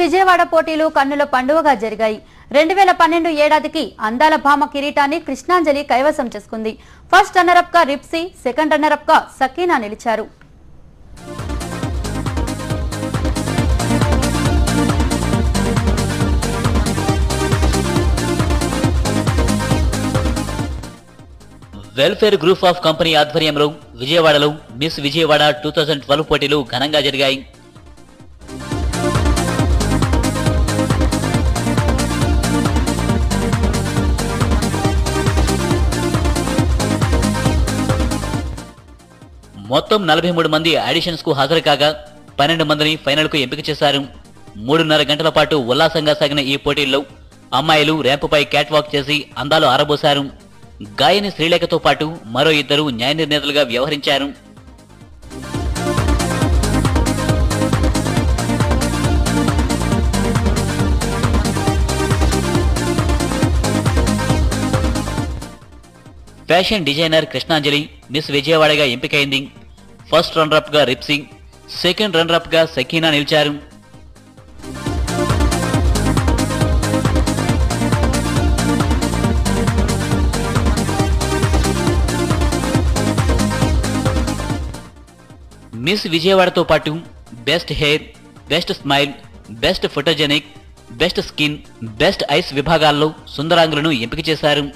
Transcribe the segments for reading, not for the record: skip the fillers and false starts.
విజయవాడ పోటీలు కన్నుల పండువగా జరిగాయి. 2012 ఏడాదికి అందాల భామ కిరీటాన్ని కృష్ణాంజలి కైవసం చేసుకుంది. ఫస్ట్ రన్నర్ అప్ గా రిప్సీ, సెకండ్ రన్నర్ అప్ గా సకీనా నిలిచారు. వెల్ఫేర్ గ్రూప్ ఆఫ్ కంపెనీ ఆధ్వర్యంలో విజయవాడలో మిస్ విజయవాడ 2012 పోటీలు ఘనంగా జరిగాయి. మొత్తం 43 మంది ఆడిషన్స్ కు హాజరు కాగా 12 మందిని ఫైనల్ కు ఎంపిక చేశారు. 3.5 గంటల పాటు ఉల్లాసంగా సాగిన ఈ పోటీల్లో అమ్మాయిలు ర్యాంపుపై క్యాట్ వాక్ చేసి అందాలు ఆరబోశారు. గాయని శ్రీలేఖతో పాటు మరో ఇద్దరు న్యాయ నిర్ణేతలుగా వ్యవహరించారు. ఫ్యాషన్ డిజైనర్ కృష్ణాంజలి మిస్ విజయవాడగా ఎంపికైంది. ఫస్ట్ రన్నర్ అప్ గా రిప్సీ, సెకండ్ రన్నర్ అప్ గా సకీనా నిలిచారు. మిస్ విజయవాడతో పాటు best hair, best smile, best photogenic, best skin, best ice విభాగాల్లో సుందరాంగులను ఎంపిక చేశారు.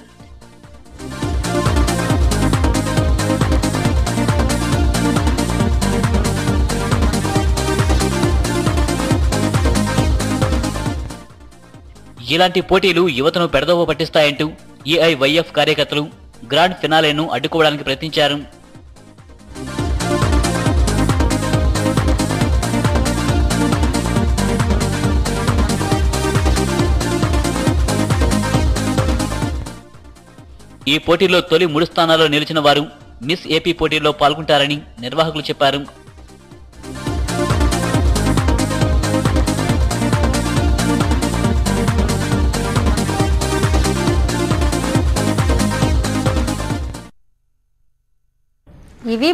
ఇలాంటి పోటీలు యువతను పెడదోవ పట్టిస్తాయంటూ ఏఐవైఎఫ్ కార్యకర్తలు గ్రాండ్ ఫినాలేను అడ్డుకోవడానికి ప్రయత్నించారు. ఈ పోటీలో తొలి 3 స్థానాల్లో నిలిచిన వారు మిస్ ఏపీ పోటీల్లో పాల్గొంటారని నిర్వాహకులు చెప్పారు. ఇవి